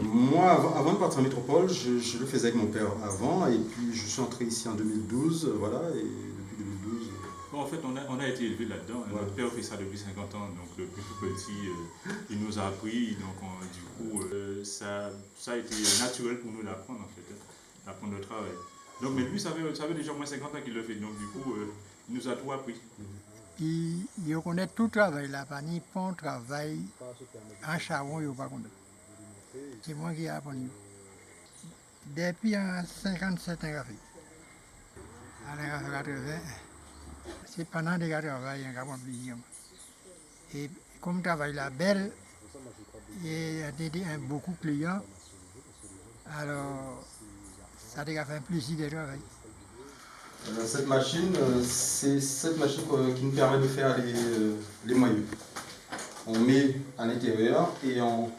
Moi, avant de partir en métropole, je le faisais avec mon père avant, et puis je suis entré ici en 2012, voilà, et depuis 2012. Bon, en fait, on a été élevé là-dedans. Ouais. Notre père fait ça depuis 50 ans, donc depuis tout petit, il nous a appris. Donc, du coup, ça a été naturel pour nous d'apprendre, en fait, d'apprendre le travail. Donc, mais lui, ça fait déjà au moins 50 ans qu'il le fait, donc du coup, il nous a tout appris. Il connaît tout le travail là, pas ni bon travail en charbon, il pas connaît. C'est moi qui ai appris. Depuis en 57 ans, en 80, c'est pendant des travail en Gabon. Et comme travail là belle, il y a beaucoup de clients, alors ça a fait un plaisir de travailler. Cette machine, c'est cette machine qui nous permet de faire les moyeux. On met à l'intérieur et on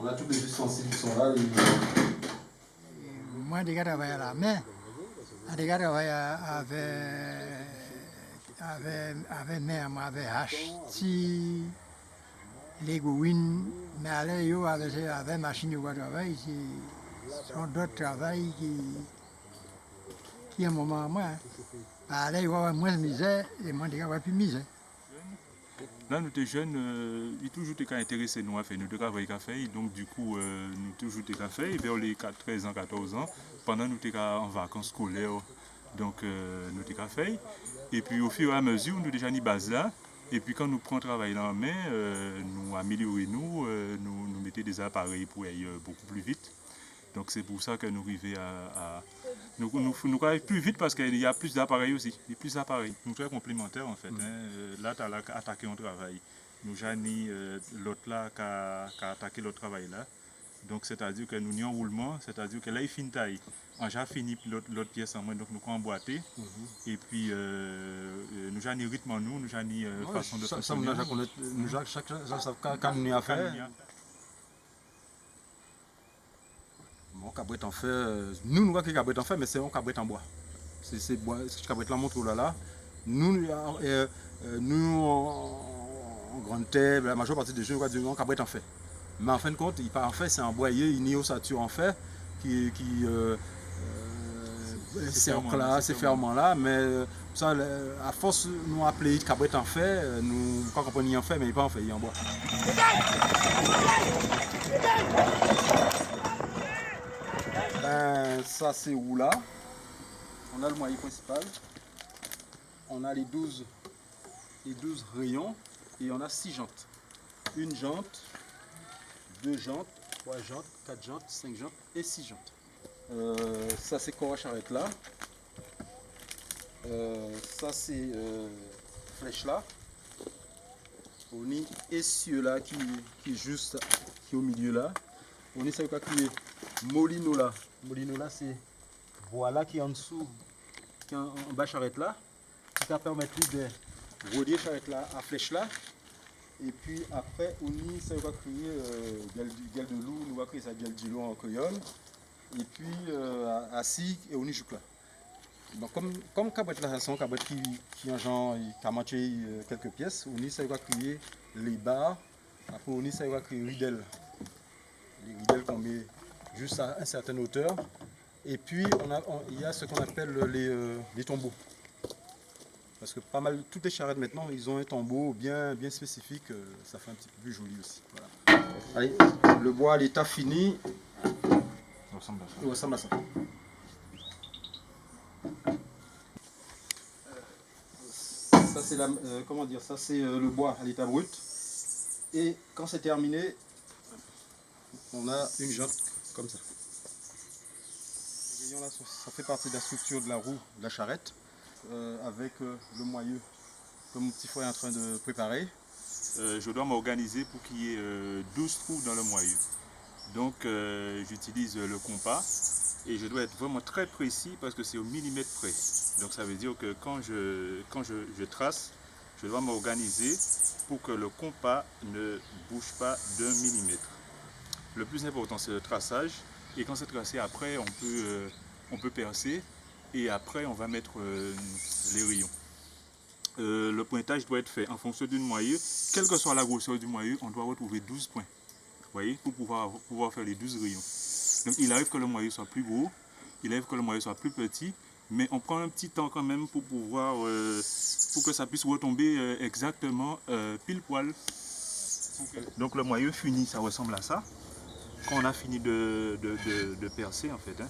a tous les ustensiles qui sont là. Moi, je travaille à la main, je travaille avec main, avec hache, si les gouines, mais avec machine de travail, ce sont d'autres travails qui à un moment à moi. Là, il va y avoir moins de misère et moi, il va y avoir plus de misère. Là, nous sommes jeunes, ils toujours été intéressés nous à faire, nous travaillons café, donc du coup, nous toujours été café, vers les 13 ans, 14 ans, pendant nous étions en vacances scolaires, donc nous étions café, et puis au fur et à mesure, nous déjà mis base là, et puis quand nous prenons travail en main, nous améliorons, nous mettons des appareils pour aller beaucoup plus vite. Donc c'est pour ça que nous arrivons à nous allons plus vite parce qu'il y a plus d'appareils aussi. Il y a plus d'appareils. Nous sommes très complémentaires en fait. Là, tu as attaqué un travail. Nous avons l'autre là qui a attaqué l'autre travail là. Donc c'est-à-dire que nous avons un roulement, c'est-à-dire que là il finit taille. On a fini l'autre pièce en main, donc nous avons emboîté. Et puis nous avons un rythme en nous, nous avons une façon de fonctionner. Nous avons chacun nous a fait. Bon, cabrette en fait, nous voyons que cabrette en fait, mais c'est un cabrette en bois. C'est bois, ce cabrette là montre là. Nous en grande terre, la majeure partie des jeux, nous voyons cabrette en fait. Mais en fin de compte, il part en fait, c'est un boyer, une ossature en fait, c'est là, c'est fermement là, mais ça, à force nous appeler cabrette en fait, nous pas comprendre en fait, mais il pas en fait, il est en bois. Ça c'est où là. On a le moyen principal. On a les 12 rayons et on a 6 jantes. Une jante, 2 jantes, 3 jantes, 4 jantes, 5 jantes et 6 jantes. Ça c'est corps à charrette là. Ça c'est flèche là. On a essieu là qui est juste qui est au milieu là. On a ça qui est molino là. Molino là c'est voilà qui est en dessous, qui est en bas charrette là, qui va permettre de relier charrette là à flèche là. Et puis après on y ça va créer gueule de loup, nous va créer ça gueule de loup en créole. Et puis assis et on y joue là. Donc comme cabret là c'est un cabret qui en genre qui a manqué quelques pièces, on y ça va créer les barres, après on y ça va créer ridel. Les ridelles qu'on met juste à une certaine hauteur. Et puis il y a ce qu'on appelle les tombeaux. Parce que pas mal, toutes les charrettes maintenant, ils ont un tombeau bien spécifique, ça fait un petit peu plus joli aussi. Voilà. Allez, le bois à l'état fini, il ressemble à ça. Ça c'est comment dire, ça c'est le bois à l'état brut. Et quand c'est terminé, on a une jante comme ça. Là, ça fait partie de la structure de la roue de la charrette avec le moyeu que mon petit frère est en train de préparer. Je dois m'organiser pour qu'il y ait 12 trous dans le moyeu. Donc j'utilise le compas et je dois être vraiment très précis parce que c'est au millimètre près. Donc ça veut dire que quand je trace, je dois m'organiser pour que le compas ne bouge pas d'un millimètre. Le plus important c'est le traçage. Et quand c'est tracé, après, on peut percer et après on va mettre les rayons. Le pointage doit être fait en fonction d'une moyeu. Quelle que soit la grosseur du moyeu, on doit retrouver 12 points. Vous voyez, pour pouvoir faire les 12 rayons. Donc il arrive que le moyeu soit plus gros, il arrive que le moyeu soit plus petit, mais on prend un petit temps quand même pour pouvoir, pour que ça puisse retomber exactement pile poil. Donc le moyeu fini, ça ressemble à ça. Quand on a fini de percer en fait. Hein.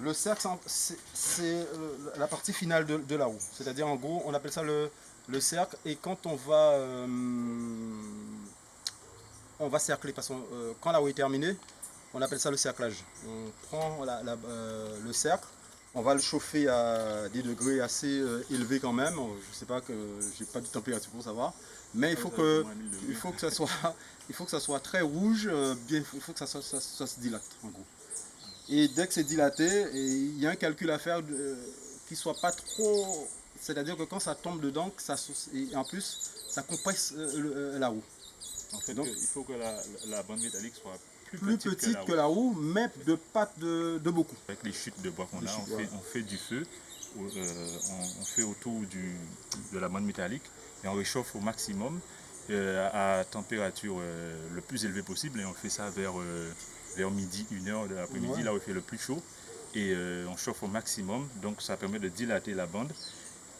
Le cercle, c'est la partie finale de la roue. C'est-à-dire, en gros, on appelle ça le cercle. Et quand on va cercler, parce que quand la roue est terminée, on appelle ça le cerclage. On prend le cercle, on va le chauffer à des degrés assez élevés quand même. Je ne sais pas, que j'ai pas de température pour savoir. Mais il faut que ça soit très rouge, il faut que ça se dilate, en gros. Et dès que c'est dilaté, il y a un calcul à faire qui ne soit pas trop... C'est-à-dire que quand ça tombe dedans, et en plus, ça compresse la roue. En fait, donc, il faut que la bande métallique soit plus petite que la roue, mais pas de beaucoup. Avec les chutes de bois qu'on a, on fait du feu, on fait autour de la bande métallique et on réchauffe au maximum à température le plus élevée possible, et on fait ça vers midi, 1h de l'après-midi, là où il fait le plus chaud, et on chauffe au maximum, donc ça permet de dilater la bande,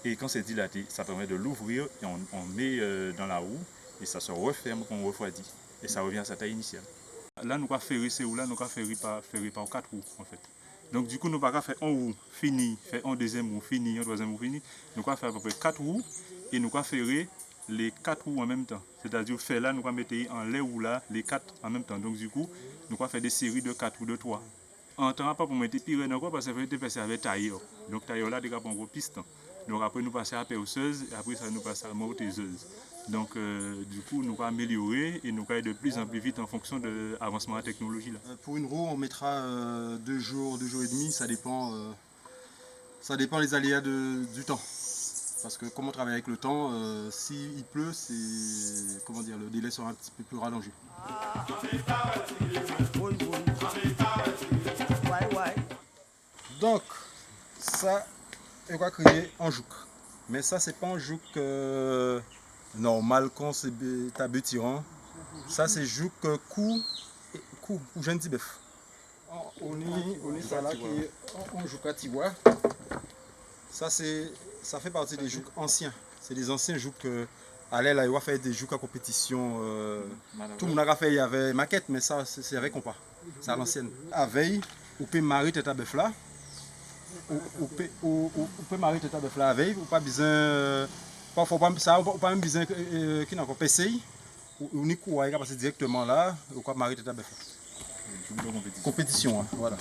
et quand c'est dilaté, ça permet de l'ouvrir, et on met dans la roue, et ça se referme quand on refroidit, et ça revient à sa taille initiale. Là, nous allons faire ces roues-là, nous allons faire par 4 roues, en fait. Donc du coup, nous allons faire un roue fini, faire un deuxième roue fini, un troisième roue fini, nous allons faire à peu près 4 roues, et nous allons faire les 4 roues en même temps. C'est-à-dire faire là, nous allons mettre en les roues là, les 4 en même temps. Donc du coup, nous allons faire des séries de 4 ou de 3. En temps, pas pour mettre pire encore, parce que ça fait passer avec tailleur. Donc tailleur là, déjà pour un gros piston. Donc après, nous passons à la perceuse, et après ça, nous passons à la mortaiseuse. Donc du coup, nous allons améliorer et nous allons aller de plus en plus vite en fonction de l'avancement de la technologie. Là. Pour une roue, on mettra 2 jours, 2 jours et demi, ça dépend des aléas du temps. Parce que comme on travaille avec le temps, s'il pleut, le délai sera un petit peu plus rallongé. Donc, ça, on va créer un jouk. Mais ça, c'est pas un jouk normal quand c'est tabé tirant. Ça, c'est jouk coup ou jeune bœuf. On est ça là qui est un jouk à tiwa. Ça fait partie des jouks anciens. C'est des anciens jouks. À l'aile, il va faire des jouks à compétition. Tout le monde a fait, il y avait maquette, mais ça, c'est avec compas. C'est à l'ancienne. À veille, on peut marier tête à bœuf là. On peut marier tête à bœuf là à veille. On pas besoin. Parfois, pas même besoin qui n'a encore PC. On y court, il va passer directement là. On peut marier tête à bœuf là. Compétition, hein, voilà.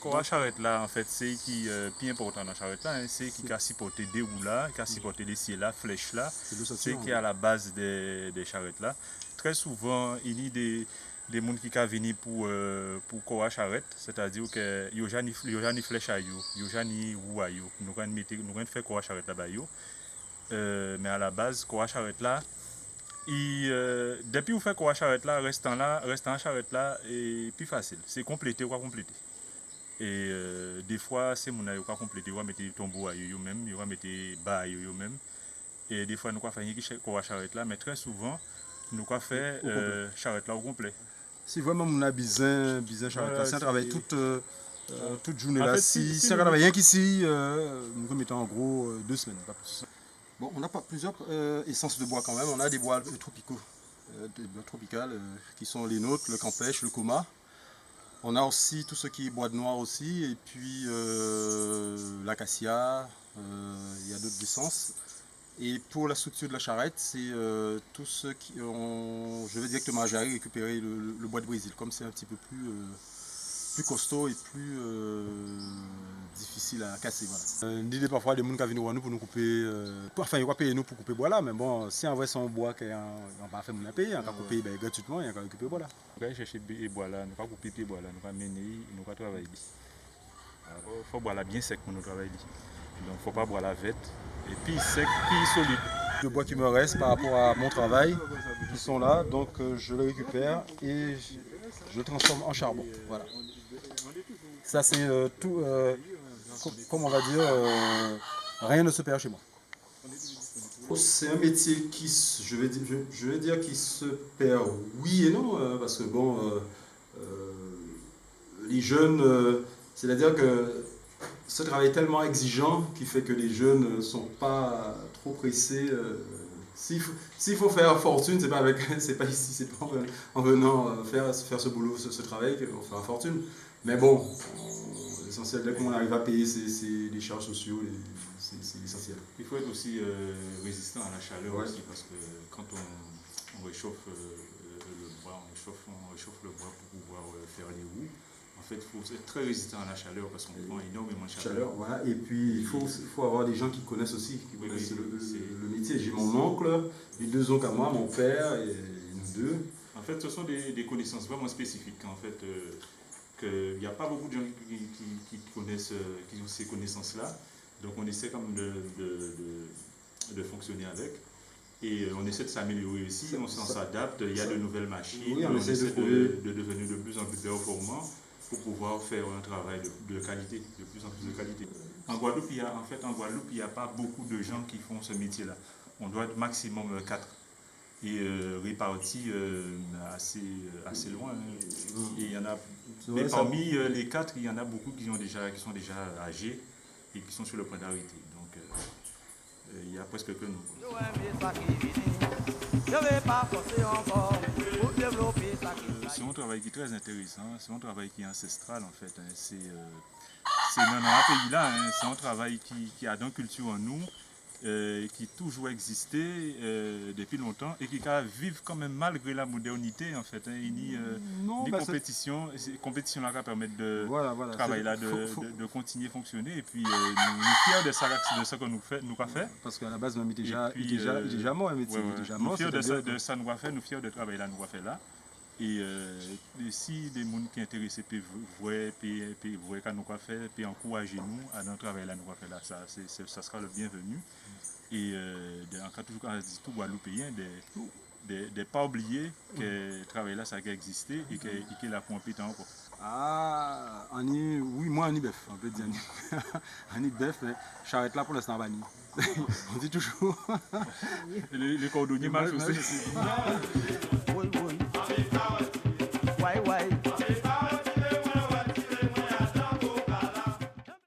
La charrette là, en fait, c'est qui est plus important dans la charrette là, hein, c'est qui a supporté des roues là, qui a supporté des ciels là, flèches là, c'est qui est à la base des charrettes là. Très souvent, il y a des gens qui viennent pour la charrette, c'est-à-dire que il n'y a ni flèche à eux, il n'y a ni roue à eux. Nous allons faire la charrette là-bas. Mais à la base, la charrette là, depuis vous faites la charrette là, restant en charrette là, est plus facile. C'est compléter ou pas compléter. Et des fois, c'est mon aïe qui a complété, il va mettre tombeau à eux-mêmes, il va mettre bas à eux-mêmes. Et des fois, nous avons fait une charrette là, mais très souvent, nous avons fait charrette là au complet. Si vraiment on a besoin charrette là, si on travaille toute journée là, fait, si on travaille rien qu'ici, nous mettons en gros 2 semaines, pas plus. Bon, on n'a pas plusieurs essences de bois quand même, on a des bois tropicaux, des bois tropicales qui sont les nôtres, le campèche, le coma. On a aussi tout ce qui est bois de noir aussi, et puis l'acacia, il y a d'autres essences. Et pour la structure de la charrette, c'est tout ce qui... je vais directement à Jarry récupérer le bois de Brésil, comme c'est un petit peu plus costaud et plus difficile à casser. Voilà. L'idée parfois des gens qui viennent nous pour nous couper, enfin ils vont payer nous pour couper bois là, mais bon, si en vrai c'est un bois qui on va faire mon payer, on va couper gratuitement et on va récupérer bois là. Nous allons chercher les bois là, nous allons couper les bois là, nous allons mener, nous allons travailler. Il faut boire là bien sec pour nous travailler. Donc il ne faut pas boire la vête, et puis sec, puis solide. de bois qui me reste par rapport à mon travail, qui sont là, donc je le récupère et je le transforme en charbon. Voilà. Ça c'est tout, comme on va dire, rien ne se perd chez moi. C'est un métier qui, je vais dire, qui se perd oui et non, parce que bon, les jeunes, c'est-à-dire que ce travail est tellement exigeant qui fait que les jeunes ne sont pas trop pressés. S'il faut faire fortune, c'est pas ici, c'est pas en venant faire ce boulot, ce travail qu'on fera fortune. Mais bon, l'essentiel, dès qu'on arrive à payer les charges sociales, c'est l'essentiel. Il faut être aussi résistant à la chaleur aussi, parce que quand on réchauffe le bois, on réchauffe le bois pour pouvoir faire les roues. En fait, il faut être très résistant à la chaleur parce qu'on prend énormément de chaleur. Voilà. Et puis, il faut avoir des gens qui connaissent aussi, qui connaissent le métier. J'ai mon oncle, les 2 oncles à moi, mon père et nous 2. En fait, ce sont des connaissances vraiment spécifiques. En fait, qu'il n'y a pas beaucoup de gens qui connaissent, qui ont ces connaissances-là. Donc, on essaie quand même de fonctionner avec. Et on essaie de s'améliorer aussi, on s'adapte, il y a de nouvelles machines, oui, on essaie de devenir de plus en plus performant pour pouvoir faire un travail de qualité, de plus en plus de qualité. En Guadeloupe, il n'y a pas beaucoup de gens qui font ce métier-là. On doit être maximum 4 et répartis assez loin. Et il y en a, mais parmi les 4, il y en a beaucoup qui sont déjà âgés et qui sont sur le point d'arrêter. Donc, il y a presque que nous. C'est un travail qui est très intéressant, c'est un travail qui est ancestral en fait. C'est dans un pays-là, c'est un travail qui a dans culture en nous, qui toujours existé depuis longtemps et qui vivent quand même malgré la modernité en fait. Il y a compétition là qui permet de travailler là, de continuer à fonctionner et puis nous fiers de ça que nous avons fait. Parce qu'à la base, il est déjà mort, nous fiers de ça nous avons fait, nous fiers de travailler là, nous avons fait là. Et si des gens qui sont intéressés peuvent voir ce que nous avons fait, peuvent encourager nous à dans travail là, nous avons fait là, ça sera le bienvenu. Et en cas toujours quand on dit tout Guadeloupéen, de pas oublier que le travail là ça a existé et qu'il est là pour un pétant encore. Ah, oui, moi on y bœuf, on peut dire. On y bœuf, mais j'arrête là pour l'instant banni. On dit toujours. Les cordonniers marchent aussi.